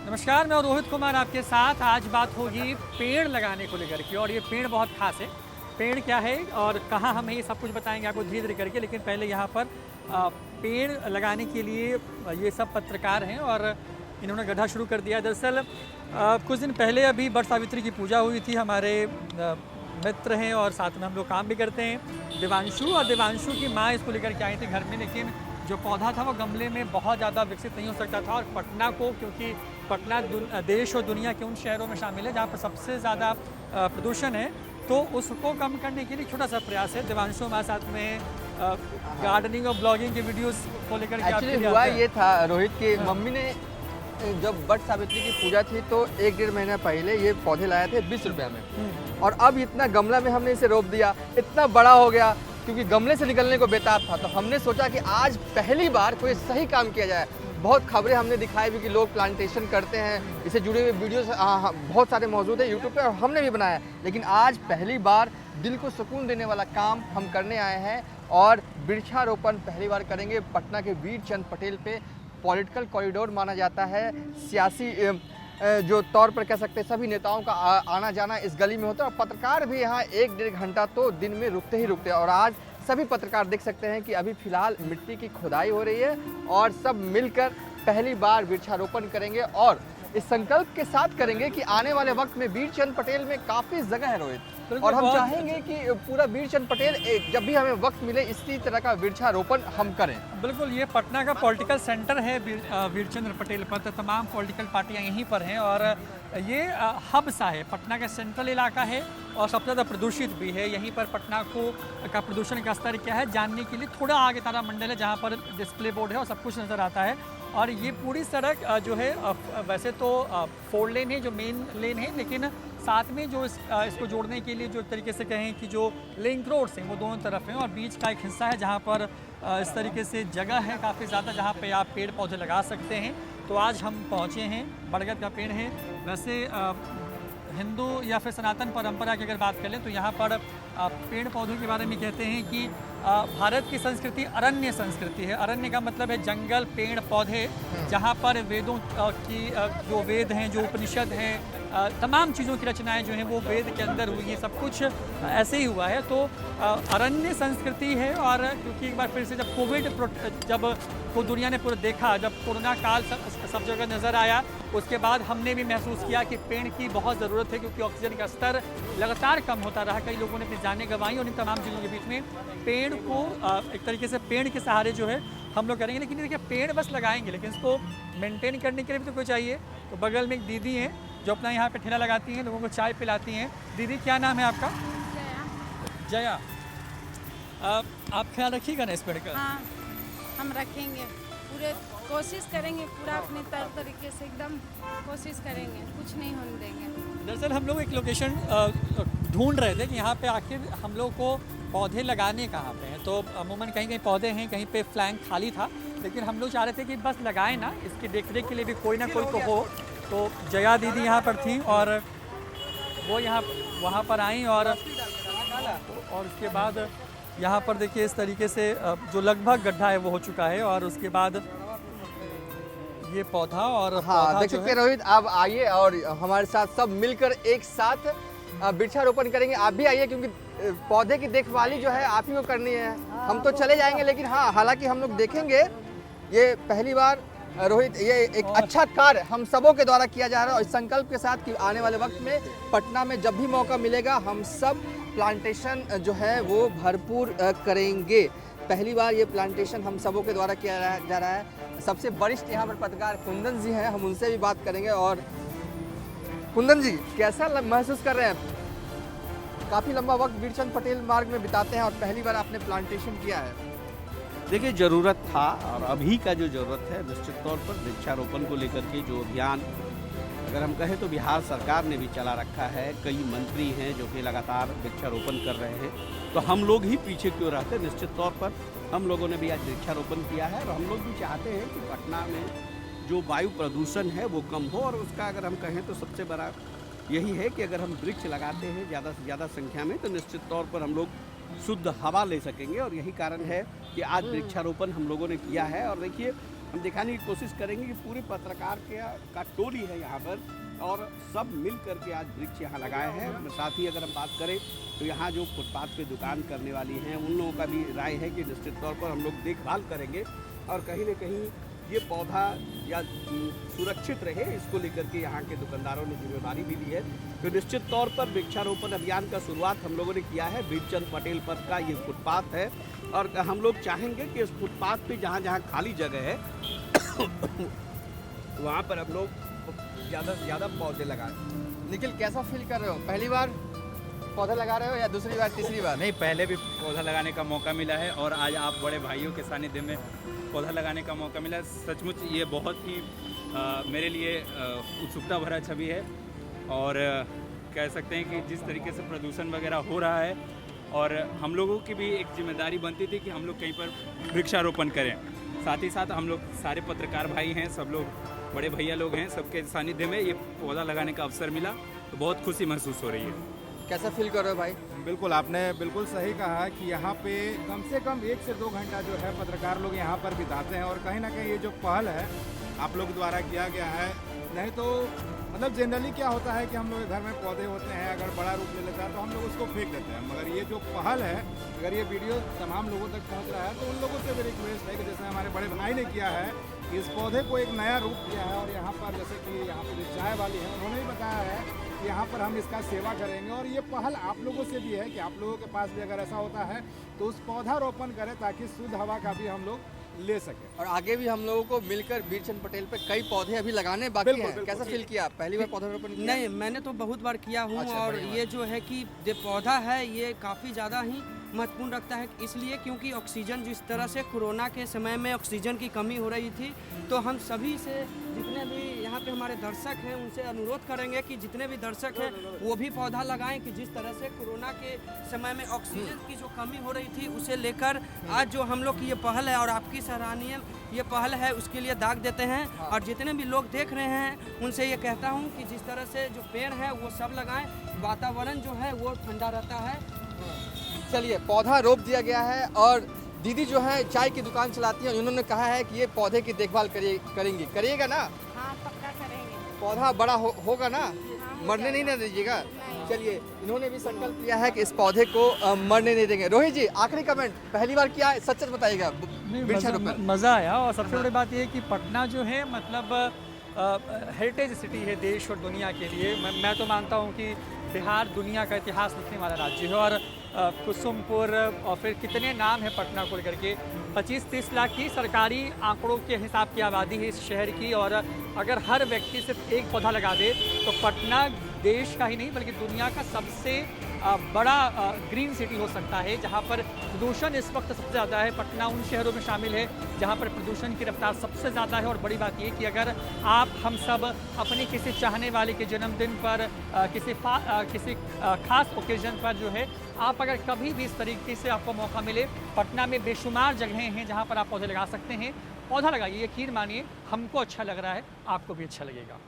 नमस्कार, मैं रोहित कुमार आपके साथ। आज बात होगी पेड़ लगाने को लेकर के, और ये पेड़ बहुत खास है। पेड़ क्या है और कहाँ हम ये सब कुछ बताएंगे आपको धीरे धीरे करके, लेकिन पहले यहाँ पर पेड़ लगाने के लिए ये सब पत्रकार हैं और इन्होंने गड्ढा शुरू कर दिया। दरअसल कुछ दिन पहले अभी वट सावित्री की पूजा हुई थी। हमारे मित्र हैं और साथ में हम लोग काम भी करते हैं, देवांशु। और देवांशु की माँ इसको लेकर के आई थी घर में, लेकिन जो पौधा था वो गमले में बहुत ज़्यादा विकसित नहीं हो सकता था। और पटना को, क्योंकि पटना देश और दुनिया के उन शहरों में शामिल है जहाँ पर सबसे ज़्यादा प्रदूषण है, तो उसको कम करने के लिए छोटा सा प्रयास है। देवांशु हमारे साथ में गार्डनिंग और ब्लॉगिंग के वीडियोस को लेकर के एक्चुअली हुआ ये था रोहित की मम्मी ने जब वट सावित्री की पूजा थी तो 1-1.5 महीना पहले ये पौधे लाए थे 20 रुपये में, और अब इतना गमला में हमने इसे रोप दिया, इतना बड़ा हो गया क्योंकि गमले से निकलने को बेताब था। तो हमने सोचा कि आज पहली बार कोई सही काम किया जाए। बहुत खबरें हमने दिखाई भी कि लोग प्लांटेशन करते हैं, इससे जुड़े हुए वीडियोस बहुत सारे मौजूद है यूट्यूब पे और हमने भी बनाया, लेकिन आज पहली बार दिल को सुकून देने वाला काम हम करने आए हैं और वृक्षारोपण पहली बार करेंगे पटना के वीर चंद पटेल पे। पॉलिटिकल कॉरिडोर माना जाता है, सियासी जो तौर पर कह सकते हैं सभी नेताओं का आना जाना इस गली में होता है, और पत्रकार भी यहाँ 1-1.5 घंटा तो दिन में रुकते ही रुकते हैं। और आज सभी पत्रकार देख सकते हैं कि अभी फिलहाल मिट्टी की खुदाई हो रही है और सब मिलकर पहली बार वृक्षारोपण करेंगे और इस संकल्प के साथ करेंगे कि आने वाले वक्त में वीर चंद पटेल में काफ़ी जगह है रोहित, और हम चाहेंगे कि पूरा वीर चंद पटेल जब भी हमें वक्त मिले इसी तरह का वृक्षारोपण हम करें। बिल्कुल, ये पटना का पॉलिटिकल सेंटर है वीर चंद्र पटेल पर, तो तमाम पॉलिटिकल पार्टियां यहीं पर हैं और ये हब सा है, पटना का सेंट्रल इलाका है और सबसे ज़्यादा प्रदूषित भी है। यहीं पर पटना का प्रदूषण का स्तर क्या है जानने के लिए थोड़ा आगे तारामंडल है जहाँ पर डिस्प्ले बोर्ड है और सब कुछ नज़र आता है। और ये पूरी सड़क जो है वैसे तो 4 लेन है, जो मेन लेन है, लेकिन साथ में जो इसको जोड़ने के लिए जो एक तरीके से कहें कि जो लिंक रोड्स हैं वो दोनों तरफ हैं, और बीच का एक हिस्सा है जहाँ पर इस तरीके से जगह है काफ़ी ज़्यादा जहाँ पे आप पेड़ पौधे लगा सकते हैं। तो आज हम पहुँचे हैं, बरगद का पेड़ है। वैसे हिंदू या फिर सनातन परंपरा की अगर बात करें तो यहाँ पर पेड़ पौधों के बारे में कहते हैं कि भारत की संस्कृति अरण्य संस्कृति है। अरण्य का मतलब है जंगल, पेड़ पौधे, जहाँ पर वेदों की जो वेद हैं, जो उपनिषद हैं, तमाम चीज़ों की रचनाएं जो हैं वो वेद के अंदर हुई हैं, सब कुछ ऐसे ही हुआ है। तो अरण्य संस्कृति है। और क्योंकि एक बार फिर से जब को दुनिया ने पूरा देखा, जब कोरोना काल सब जगह नज़र आया, उसके बाद हमने भी महसूस किया कि पेड़ की बहुत ज़रूरत है, क्योंकि ऑक्सीजन का स्तर लगातार कम होता रहा। कई लोगों ने अपनी जानें गंवाई और इन तमाम चीज़ों के बीच में पेड़ को एक तरीके से पेड़ के सहारे जो है हम लोग करेंगे। लेकिन देखिए, पेड़ बस लगाएंगे, लेकिन इसको मेंटेन करने के लिए भी तो कोई चाहिए। तो बगल में एक दीदी हैं जो अपना यहाँ पे ठेला लगाती हैं, लोगों को चाय पिलाती हैं। दीदी, क्या नाम है आपका? जया। आप ख्याल रखिएगा ना इस पेड़ का? हाँ, हम रखेंगे, पूरे कोशिश करेंगे, पूरा अपने तरीके से एकदम कोशिश करेंगे, कुछ नहीं होने देंगे। दरअसल हम लोग एक लोकेशन ढूंढ रहे थे कि यहाँ पे आखिर हम लोग को पौधे लगाने कहाँ पे हैं। तो अमूमन कहीं कहीं पौधे हैं, कहीं पे फ्लैंक खाली था, लेकिन हम लोग चाह रहे थे कि बस लगाएं ना, इसकी देखरेख के लिए भी कोई ना कोई तो हो। तो जया दीदी यहाँ पर थी और वो वहाँ पर आई और उसके बाद यहाँ पर देखिए इस तरीके से जो लगभग गड्ढा है वो हो चुका है, और उसके बाद ये पौधा और हाँ देख सकते हैं रोहित, आप आइए और हमारे साथ सब मिलकर एक साथ वृक्षारोपण करेंगे। आप भी आइए, क्योंकि पौधे की देखभाली जो है आप ही को करनी है। हम तो चले जाएंगे, लेकिन हाँ, हालांकि हम लोग देखेंगे। ये पहली बार रोहित, ये एक अच्छा कार्य हम सबों के द्वारा किया जा रहा है, और इस संकल्प के साथ कि आने वाले वक्त में पटना में जब भी मौका मिलेगा हम सब प्लांटेशन जो है वो भरपूर करेंगे। पहली बार ये प्लांटेशन हम सबों के द्वारा किया जा रहा है। सबसे वरिष्ठ यहाँ पर पत्रकार कुंदन जी हैं, हम उनसे भी बात करेंगे। और कुंदन जी, कैसा महसूस कर रहे हैं? काफ़ी लंबा वक्त वीर चंद पटेल मार्ग में बिताते हैं और पहली बार आपने प्लांटेशन किया है। देखिए, ज़रूरत था, और अभी का जो ज़रूरत है निश्चित तौर पर वृक्षारोपण को लेकर के जो अभियान अगर हम कहें तो बिहार सरकार ने भी चला रखा है। कई मंत्री हैं जो कि लगातार वृक्षारोपण कर रहे हैं, तो हम लोग ही पीछे क्यों रहते। निश्चित तौर पर हम लोगों ने भी आज वृक्षारोपण किया है, और हम लोग भी चाहते हैं कि पटना में जो वायु प्रदूषण है वो कम हो। और उसका अगर हम कहें तो सबसे बड़ा यही है कि अगर हम वृक्ष लगाते हैं ज़्यादा से ज़्यादा संख्या में, तो निश्चित तौर पर हम लोग शुद्ध हवा ले सकेंगे। और यही कारण है कि आज वृक्षारोपण हम लोगों ने किया है। और देखिए, हम दिखाने की कोशिश करेंगे कि पूरे पत्रकार का टोली है यहाँ पर और सब मिल करके आज वृक्ष यहाँ लगाए हैं। साथ ही अगर हम बात करें तो यहाँ जो फुटपाथ पे दुकान करने वाली हैं उन लोगों का भी राय है कि निश्चित तौर पर हम लोग देखभाल करेंगे और कहीं न कहीं ये पौधा या सुरक्षित रहे, इसको लेकर के यहाँ के दुकानदारों ने जिम्मेदारी भी ली है। तो निश्चित तौर पर वृक्षारोपण अभियान का शुरुआत हम लोगों ने किया है। वीरचंद पटेल पथ का ये फुटपाथ है और हम लोग चाहेंगे कि इस फुटपाथ पे जहाँ जहाँ खाली जगह है वहाँ पर हम लोग ज़्यादा से ज़्यादा पौधे लगाएं। निखिल, कैसा फील कर रहे हो? पहली बार पौधा लगा रहे हो या दूसरी बार, तीसरी बार? नहीं, पहले भी पौधा लगाने का मौका मिला है और आज आप बड़े भाइयों के सानिध्य में पौधा लगाने का मौका मिला। सचमुच ये बहुत ही मेरे लिए उत्सुकता भरा छवि है और कह सकते हैं कि जिस तरीके से प्रदूषण वगैरह हो रहा है और हम लोगों की भी एक जिम्मेदारी बनती थी कि हम लोग कहीं पर वृक्षारोपण करें। साथ ही साथ हम लोग सारे पत्रकार भाई हैं, सब लोग बड़े भैया लोग हैं, सबके सानिध्य में ये पौधा लगाने का अवसर मिला तो बहुत खुशी महसूस हो रही है। कैसा फील कर रहे हो भाई? बिल्कुल, आपने बिल्कुल सही कहा कि यहाँ पे कम से कम 1 से 2 घंटा जो है पत्रकार लोग यहाँ पर बिताते हैं और कहीं ना कहीं ये जो पहल है आप लोग द्वारा किया गया है। नहीं तो मतलब जनरली क्या होता है कि हम लोग के घर में पौधे होते हैं, अगर बड़ा रूप ले लेता है तो हम लोग उसको फेंक देते हैं, मगर ये जो पहल है, अगर ये वीडियो तमाम लोगों तक पहुँच रहा है तो उन लोगों से भी रिक्वेस्ट है कि जैसे हमारे बड़े भाई ने किया है कि इस पौधे को एक नया रूप दिया है और यहाँ पर जैसे कि यहाँ पर जो चाय वाली है उन्होंने भी बताया है कि यहाँ पर हम इसका सेवा करेंगे और ये पहल आप लोगों से भी है कि आप लोगों के पास भी अगर ऐसा होता है तो उस पौधा रोपण करें ताकि शुद्ध हवा का भी हम लोग ले सकें। और आगे भी हम लोगों को मिलकर वीरचंद पटेल पे कई पौधे अभी लगाने बाकी बिल्कुल, हैं। बिल्कुल। कैसा फील किया? पहली बार पौधारोपण किया? नहीं, मैंने तो बहुत बार किया हूँ अच्छा, और बढ़िया ये जो है कि जो पौधा है ये काफ़ी ज़्यादा ही महत्वपूर्ण रखता है, इसलिए क्योंकि ऑक्सीजन जिस तरह से कोरोना के समय में ऑक्सीजन की कमी हो रही थी तो हम सभी से जितने भी यहाँ पे हमारे दर्शक हैं उनसे अनुरोध करेंगे कि जितने भी दर्शक हैं वो भी पौधा लगाएं कि जिस तरह से कोरोना के समय में ऑक्सीजन की जो कमी हो रही थी उसे लेकर आज जो हम लोग की ये पहल है और आपकी सराहनीय ये पहल है उसके लिए दाग देते हैं। और जितने भी लोग देख रहे हैं उनसे ये कहता हूँ कि जिस तरह से जो पेड़ है वो सब लगाएं, वातावरण जो है वो ठंडा रहता है। चलिए, पौधा रोप दिया गया है और दीदी जो है चाय की दुकान चलाती हैं, उन्होंने कहा है कि ये पौधे की देखभाल करेंगी। करिएगा ना? हाँ, पक्का करेंगे। पौधा बड़ा होगा ना? हाँ, मरने नहीं ना दीजिएगा? नहीं। चलिए, इन्होंने भी संकल्प लिया है कि इस पौधे को मरने नहीं देंगे। रोहित जी, आखिरी कमेंट, पहली बार किया है, सच सच बताइएगा। वृक्षारोपण मज़ा आया और सबसे बड़ी बात यह है कि पटना जो है मतलब हेरिटेज सिटी है देश और दुनिया के लिए। मैं तो मानता हूँ कि बिहार दुनिया का इतिहास लिखने वाला राज्य है और कुसुमपुर और फिर कितने नाम है पटना को लेकर के। 25-30 लाख की सरकारी आंकड़ों के हिसाब की आबादी है इस शहर की और अगर हर व्यक्ति सिर्फ एक पौधा लगा दे तो पटना देश का ही नहीं बल्कि दुनिया का सबसे बड़ा ग्रीन सिटी हो सकता है जहां पर प्रदूषण इस वक्त सबसे ज़्यादा है। पटना उन शहरों में शामिल है जहां पर प्रदूषण की रफ्तार सबसे ज़्यादा है। और बड़ी बात यह कि अगर आप हम सब अपने किसी चाहने वाले के जन्मदिन पर किसी खास ओकेजन पर जो है आप अगर कभी भी इस तरीके से आपको मौका मिले, पटना में बेशुमार जगहें हैं जहाँ पर आप पौधे लगा सकते हैं। पौधा लगाइए, यकीन मानिए हमको अच्छा लग रहा है, आपको भी अच्छा लगेगा।